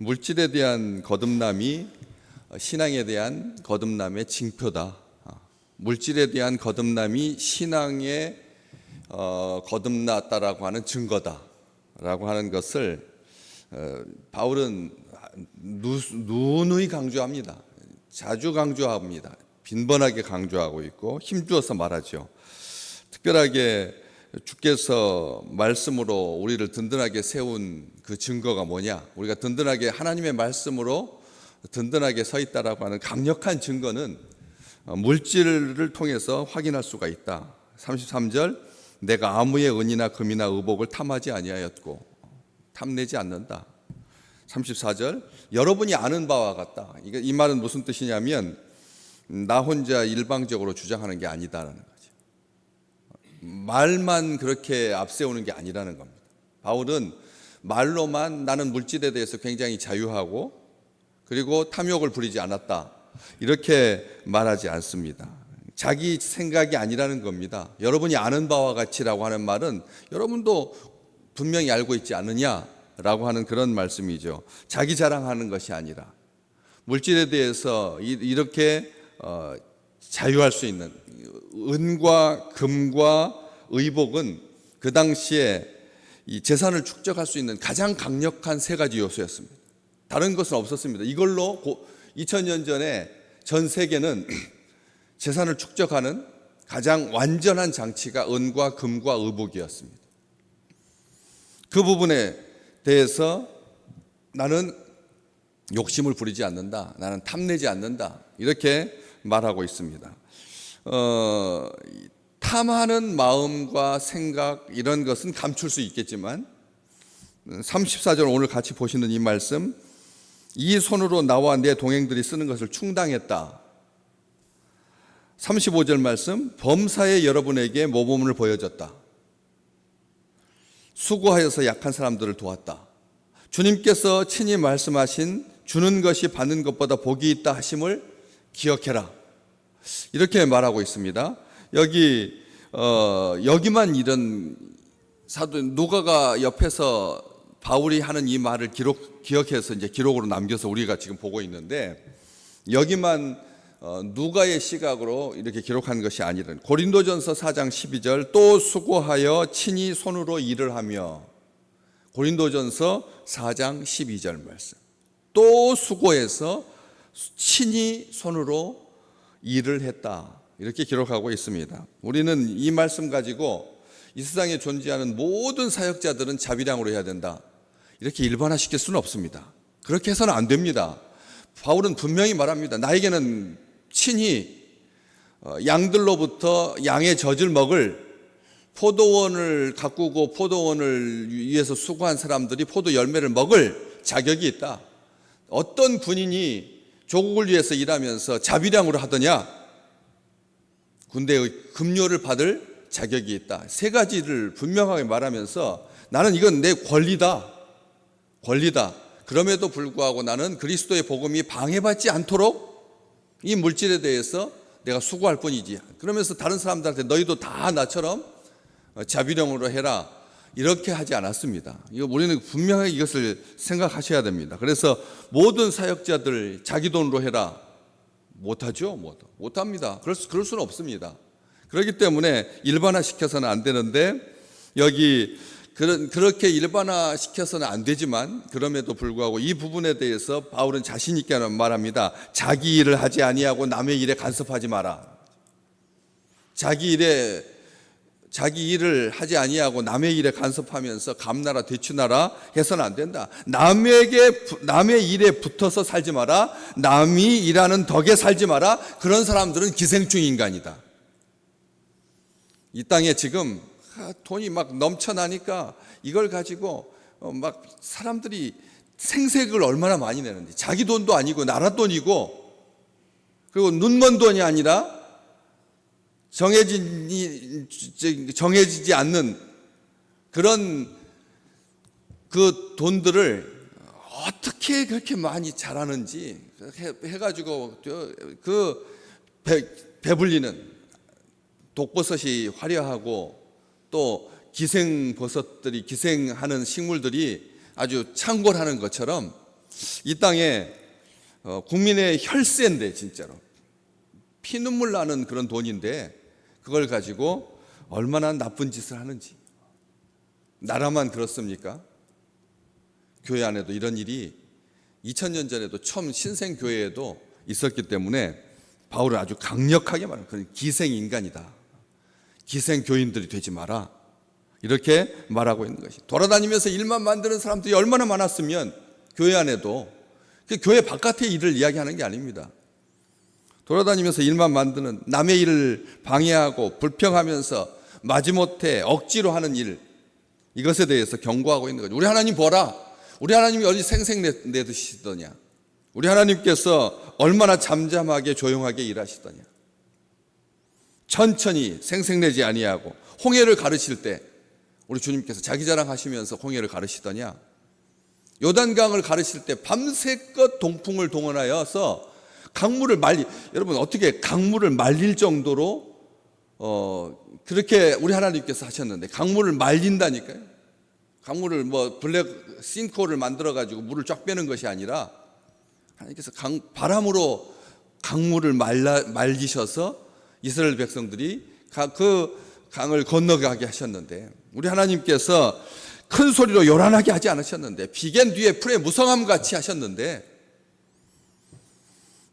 물질에 대한 거듭남이 신앙에 대한 거듭남의 징표다. 물질에 대한 거듭남이 신앙에 거듭났다라고 하는 증거다라고 하는 것을 바울은 누누이 강조합니다. 자주 강조합니다. 빈번하게 강조하고 있고 힘주어서 말하죠. 특별하게 주께서 말씀으로 우리를 든든하게 세운 그 증거가 뭐냐? 우리가 든든하게 하나님의 말씀으로 든든하게 서 있다라고 하는 강력한 증거는 물질을 통해서 확인할 수가 있다. 33절, 내가 아무의 은이나 금이나 의복을 탐하지 아니하였고 탐내지 않는다. 34절, 여러분이 아는 바와 같다. 이 말은 무슨 뜻이냐면 나 혼자 일방적으로 주장하는 게 아니다라는 거죠. 말만 그렇게 앞세우는 게 아니라는 겁니다. 바울은 말로만 나는 물질에 대해서 굉장히 자유하고 그리고 탐욕을 부리지 않았다, 이렇게 말하지 않습니다. 자기 생각이 아니라는 겁니다. 여러분이 아는 바와 같이라고 하는 말은 여러분도 분명히 알고 있지 않느냐라고 하는 그런 말씀이죠. 자기 자랑하는 것이 아니라 물질에 대해서 이렇게 자유할 수 있는 은과 금과 의복은 그 당시에 이 재산을 축적할 수 있는 가장 강력한 세 가지 요소였습니다. 다른 것은 없었습니다. 이걸로 2000년 전에 전 세계는 재산을 축적하는 가장 완전한 장치가 은과 금과 의복이었습니다. 그 부분에 대해서 나는 욕심을 부리지 않는다, 나는 탐내지 않는다, 이렇게 말하고 있습니다. 탐하는 마음과 생각 이런 것은 감출 수 있겠지만 34절 오늘 같이 보시는 이 말씀, 이 손으로 나와 내 동행들이 쓰는 것을 충당했다. 35절 말씀, 범사에 여러분에게 모범을 보여줬다. 수고하여서 약한 사람들을 도왔다. 주님께서 친히 말씀하신 주는 것이 받는 것보다 복이 있다 하심을 기억해라, 이렇게 말하고 있습니다. 여기만 이런 사도 누가가 옆에서 바울이 하는 이 말을 기억해서 이제 기록으로 남겨서 우리가 지금 보고 있는데, 여기만 누가의 시각으로 이렇게 기록한 것이 아니라 고린도전서 4장 12절, 또 수고하여 친히 손으로 일을 하며, 고린도전서 4장 12절 말씀, 또 수고해서 친히 손으로 일을 했다, 이렇게 기록하고 있습니다. 우리는 이 말씀 가지고 이 세상에 존재하는 모든 사역자들은 자비량으로 해야 된다, 이렇게 일반화시킬 수는 없습니다. 그렇게 해서는 안 됩니다. 바울은 분명히 말합니다. 나에게는 친히 양들로부터 양의 젖을 먹을 포도원을 가꾸고 포도원을 위해서 수고한 사람들이 포도 열매를 먹을 자격이 있다. 어떤 군인이 조국을 위해서 일하면서 자비량으로 하더냐? 군대의 급료를 받을 자격이 있다. 세 가지를 분명하게 말하면서 나는 이건 내 권리다. 그럼에도 불구하고 나는 그리스도의 복음이 방해받지 않도록 이 물질에 대해서 내가 수고할 뿐이지. 그러면서 다른 사람들한테 너희도 다 나처럼 자비령으로 해라, 이렇게 하지 않았습니다. 우리는 분명하게 이것을 생각하셔야 됩니다. 그래서 모든 사역자들 자기 돈으로 해라, 못하죠. 못합니다. 그럴 수는 없습니다. 그렇기 때문에 일반화시켜서는 안 되는데, 여기 그렇게 일반화시켜서는 안 되지만 그럼에도 불구하고 이 부분에 대해서 바울은 자신 있게 말합니다. 자기 일을 하지 아니하고 남의 일에 간섭하지 마라. 자기 일을 하지 아니하고 남의 일에 간섭하면서 감나라 되추나라 해서는 안 된다. 남의 일에 붙어서 살지 마라. 남이 일하는 덕에 살지 마라. 그런 사람들은 기생충 인간이다. 이 땅에 지금 돈이 막 넘쳐나니까 이걸 가지고 막 사람들이 생색을 얼마나 많이 내는데, 자기 돈도 아니고 나라 돈이고, 그리고 눈먼 돈이 아니라 정해지지 않는 그런 그 돈들을 어떻게 그렇게 많이 잘하는지 해가지고 그 배불리는 독버섯이 화려하고 또 기생버섯들이, 기생하는 식물들이 아주 창궐하는 것처럼 이 땅에 국민의 혈세인데 진짜로 피눈물 나는 그런 돈인데 그걸 가지고 얼마나 나쁜 짓을 하는지. 나라만 그렇습니까? 교회 안에도 이런 일이 2000년 전에도 처음 신생교회에도 있었기 때문에 바울은 아주 강력하게 말합니다. 그런 기생인간이다. 기생교인들이 되지 마라. 이렇게 말하고 있는 것이. 돌아다니면서 일만 만드는 사람들이 얼마나 많았으면 교회 안에도, 그 교회 바깥의 일을 이야기하는 게 아닙니다. 돌아다니면서 일만 만드는, 남의 일을 방해하고 불평하면서 마지못해 억지로 하는 일, 이것에 대해서 경고하고 있는 거죠. 우리 하나님 보라. 우리 하나님이 어디 생색내드시더냐. 우리 하나님께서 얼마나 잠잠하게 조용하게 일하시더냐. 천천히 생색내지 아니하고 홍해를 가르칠 때 우리 주님께서 자기 자랑하시면서 홍해를 가르치더냐. 요단강을 가르칠 때 밤새껏 동풍을 동원하여서 강물을 여러분 어떻게 강물을 말릴 정도로 그렇게 우리 하나님께서 하셨는데, 강물을 말린다니까요. 강물을 블랙 싱크홀을 만들어 가지고 물을 쫙 빼는 것이 아니라 하나님께서 바람으로 강물을 말리셔서 이스라엘 백성들이 그 강을 건너가게 하셨는데, 우리 하나님께서 큰 소리로 요란하게 하지 않으셨는데, 비견 뒤에 풀의 무성함 같이 하셨는데,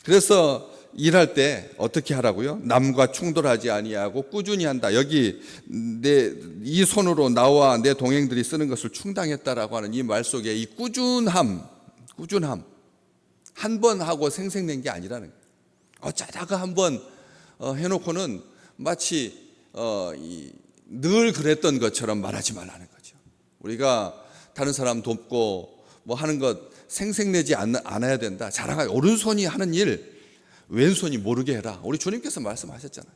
그래서 일할 때 어떻게 하라고요? 남과 충돌하지 아니하고 꾸준히 한다. 여기 이 손으로 나와 내 동행들이 쓰는 것을 충당했다라고 하는 이 말 속에 이 꾸준함 한 번 하고 생색낸 게 아니라는 거예요. 어쩌다가 한 번 해놓고는 마치 늘 그랬던 것처럼 말하지 말라는 거죠. 우리가 다른 사람 돕고 하는 것 생색내지 않아야 된다. 자랑하게 오른손이 하는 일 왼손이 모르게 해라. 우리 주님께서 말씀하셨잖아요.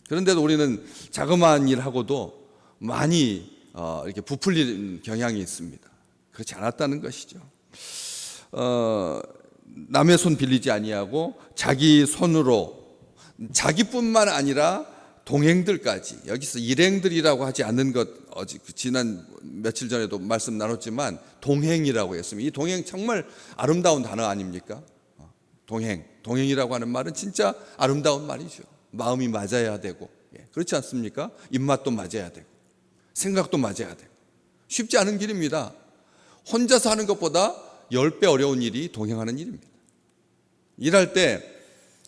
그런데도 우리는 자그마한 일하고도 많이 이렇게 부풀리는 경향이 있습니다. 그렇지 않았다는 것이죠. 남의 손 빌리지 아니하고 자기 손으로, 자기뿐만 아니라 동행들까지, 여기서 일행들이라고 하지 않는 것, 지난 며칠 전에도 말씀 나눴지만 동행이라고 했습니다. 이 동행 정말 아름다운 단어 아닙니까? 동행이라고 하는 말은 진짜 아름다운 말이죠. 마음이 맞아야 되고, 그렇지 않습니까? 입맛도 맞아야 되고 생각도 맞아야 되고 쉽지 않은 길입니다. 혼자서 하는 것보다 10배 어려운 일이 동행하는 일입니다. 일할 때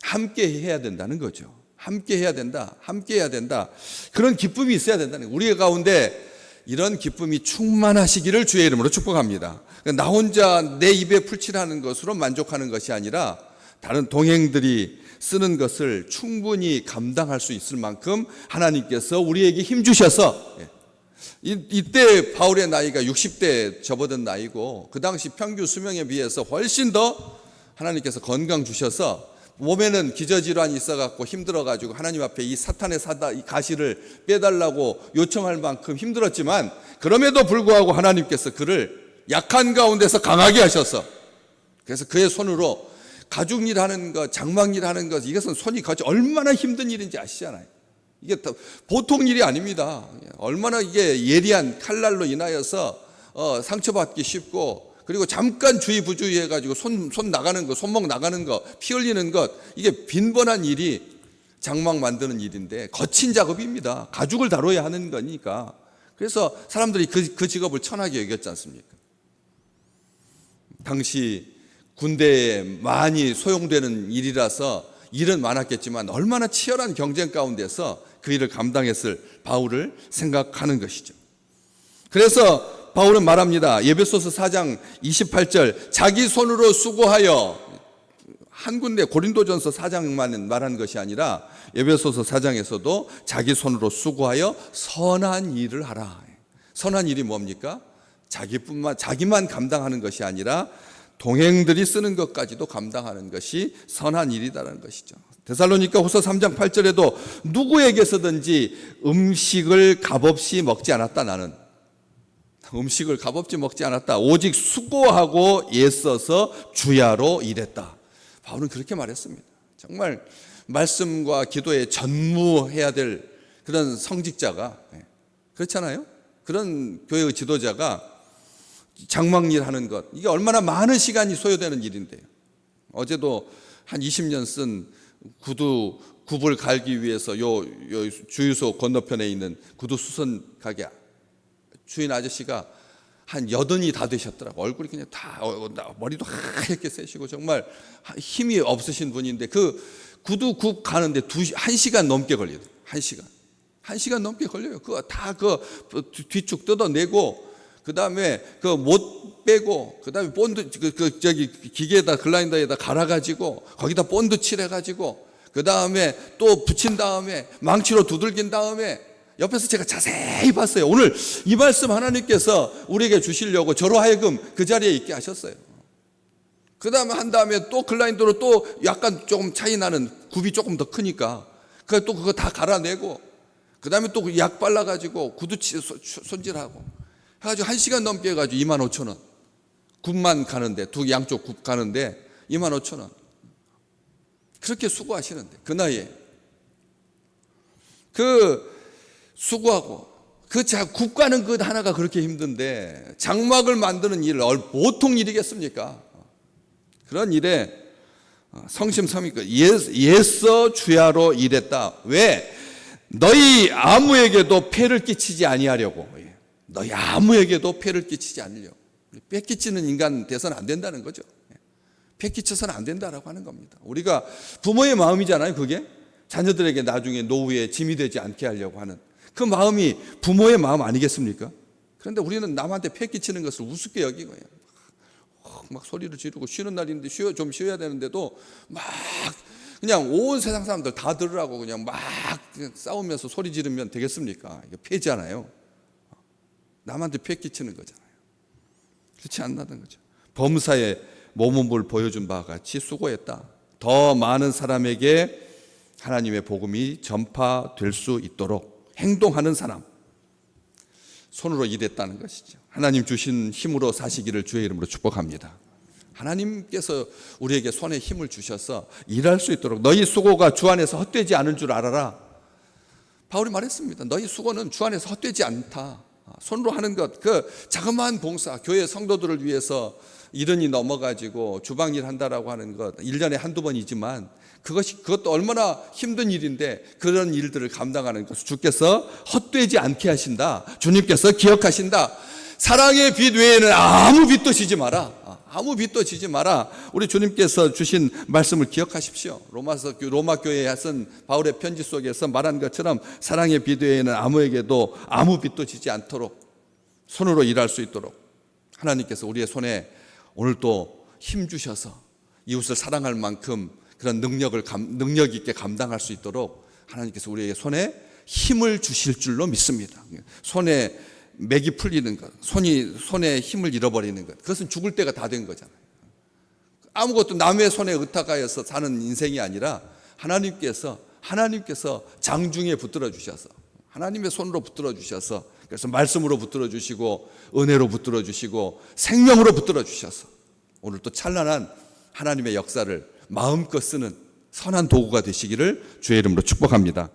함께 해야 된다는 거죠. 함께 해야 된다. 그런 기쁨이 있어야 된다는 거예요. 우리 가운데 이런 기쁨이 충만하시기를 주의 이름으로 축복합니다. 나 혼자 내 입에 풀칠하는 것으로 만족하는 것이 아니라 다른 동행들이 쓰는 것을 충분히 감당할 수 있을 만큼 하나님께서 우리에게 힘 주셔서, 이때 바울의 나이가 60대 접어든 나이고 그 당시 평균 수명에 비해서 훨씬 더 하나님께서 건강 주셔서, 몸에는 기저질환이 있어갖고 힘들어가지고 하나님 앞에 이 사탄의 이 가시를 빼달라고 요청할 만큼 힘들었지만, 그럼에도 불구하고 하나님께서 그를 약한 가운데서 강하게 하셔서, 그래서 그의 손으로 가죽일 하는 것, 장막일 하는 것, 이것은 손이 같이 얼마나 힘든 일인지 아시잖아요. 이게 보통 일이 아닙니다. 얼마나 이게 예리한 칼날로 인하여서 상처받기 쉽고, 그리고 잠깐 주의 부주의 해가지고 손 나가는 것, 손목 나가는 것, 피 흘리는 것, 이게 빈번한 일이 장막 만드는 일인데 거친 작업입니다. 가죽을 다뤄야 하는 거니까. 그래서 사람들이 그 직업을 천하게 여겼지 않습니까? 당시 군대에 많이 소용되는 일이라서 일은 많았겠지만 얼마나 치열한 경쟁 가운데서 그 일을 감당했을 바울을 생각하는 것이죠. 그래서 바울은 말합니다. 에베소서 4장 28절, 자기 손으로 수고하여, 한 군데 고린도전서 4장만 말하는 것이 아니라 에베소서 4장에서도 자기 손으로 수고하여 선한 일을 하라. 선한 일이 뭡니까? 자기만 감당하는 것이 아니라 동행들이 쓰는 것까지도 감당하는 것이 선한 일이다라는 것이죠. 데살로니가 후서 3장 8절에도 누구에게서든지 음식을 값없이 먹지 않았다. 나는 음식을 값없이 먹지 않았다. 오직 수고하고 애써서 주야로 일했다. 바울은 그렇게 말했습니다. 정말 말씀과 기도에 전무해야 될 그런 성직자가, 그렇잖아요. 그런 교회의 지도자가 장막일 하는 것, 이게 얼마나 많은 시간이 소요되는 일인데요. 어제도 한 20년 쓴 구두 굽을 갈기 위해서 요 주유소 건너편에 있는 구두 수선 가게 주인 아저씨가 한 80이 다 되셨더라고. 얼굴이 그냥 다 머리도 하얗게 세시고 정말 힘이 없으신 분인데 그 구두 굽 가는데 1시간 넘게 걸려요. 1시간 넘게 걸려요. 그거 다 그 뒤축 뜯어내고 그다음에 그 못 빼고 그다음에 본드 저기 기계에다 글라인더에다 갈아가지고 거기다 본드 칠해가지고 그다음에 또 붙인 다음에 망치로 두들긴 다음에 옆에서 제가 자세히 봤어요. 오늘 이 말씀 하나님께서 우리에게 주시려고 저로 하여금 그 자리에 있게 하셨어요. 그 다음에 한 다음에 또 글라인더로 또 약간 조금 차이 나는 굽이 조금 더 크니까 또 그거 다 갈아내고 그 다음에 또 약 발라가지고 구두 손질하고 해가지고 1시간 넘게 해가지고 25,000원. 굽만 가는데 두 양쪽 굽 가는데 25,000원. 그렇게 수고하시는데 그 나이에 그 수고하고 굽 가는 것 하나가 그렇게 힘든데 장막을 만드는 일 보통 일이겠습니까? 그런 일에 성심성의껏 예서 주야로 일했다. 왜? 너희 아무에게도 폐를 끼치지 아니하려고. 너희 아무에게도 폐를 끼치지 않으려고. 폐 끼치는 인간 돼서는 안 된다는 거죠. 폐 끼쳐서는 안 된다라고 하는 겁니다. 우리가 부모의 마음이잖아요. 그게 자녀들에게 나중에 노후에 짐이 되지 않게 하려고 하는 그 마음이 부모의 마음 아니겠습니까? 그런데 우리는 남한테 폐 끼치는 것을 우습게 여기고요. 막 소리를 지르고 쉬는 날인데 좀 쉬어야 되는데도 막 그냥 온 세상 사람들 다 들으라고 그냥 막 싸우면서 소리 지르면 되겠습니까? 이게 폐잖아요. 남한테 폐 끼치는 거잖아요. 그렇지 않다는 거죠. 범사에 모범을 보여준 바와 같이 수고했다. 더 많은 사람에게 하나님의 복음이 전파될 수 있도록 행동하는 사람, 손으로 일했다는 것이죠. 하나님 주신 힘으로 사시기를 주의 이름으로 축복합니다. 하나님께서 우리에게 손에 힘을 주셔서 일할 수 있도록 너희 수고가 주 안에서 헛되지 않은 줄 알아라. 바울이 말했습니다. 너희 수고는 주 안에서 헛되지 않다. 손으로 하는 것, 그 자그마한 봉사, 교회 성도들을 위해서 이른이 넘어가지고 주방일 한다라고 하는 것 1년에 한두 번이지만 그것도 얼마나 힘든 일인데 그런 일들을 감당하는 것을 주께서 헛되지 않게 하신다. 주님께서 기억하신다. 사랑의 빛 외에는 아무 빛도 지지 마라. 아무 빛도 지지 마라. 우리 주님께서 주신 말씀을 기억하십시오. 로마 교회에 쓴 바울의 편지 속에서 말한 것처럼 사랑의 빛 외에는 아무에게도 아무 빛도 지지 않도록 손으로 일할 수 있도록 하나님께서 우리의 손에 오늘도 힘 주셔서 이웃을 사랑할 만큼 그런 능력 있게 감당할 수 있도록 하나님께서 우리에게 손에 힘을 주실 줄로 믿습니다. 손에 맥이 풀리는 것, 손에 힘을 잃어버리는 것, 그것은 죽을 때가 다 된 거잖아요. 아무것도 남의 손에 의탁하여서 사는 인생이 아니라 하나님께서 장중에 붙들어 주셔서 하나님의 손으로 붙들어 주셔서 그래서 말씀으로 붙들어 주시고 은혜로 붙들어 주시고 생명으로 붙들어 주셔서 오늘 또 찬란한 하나님의 역사를 마음껏 쓰는 선한 도구가 되시기를 주의 이름으로 축복합니다.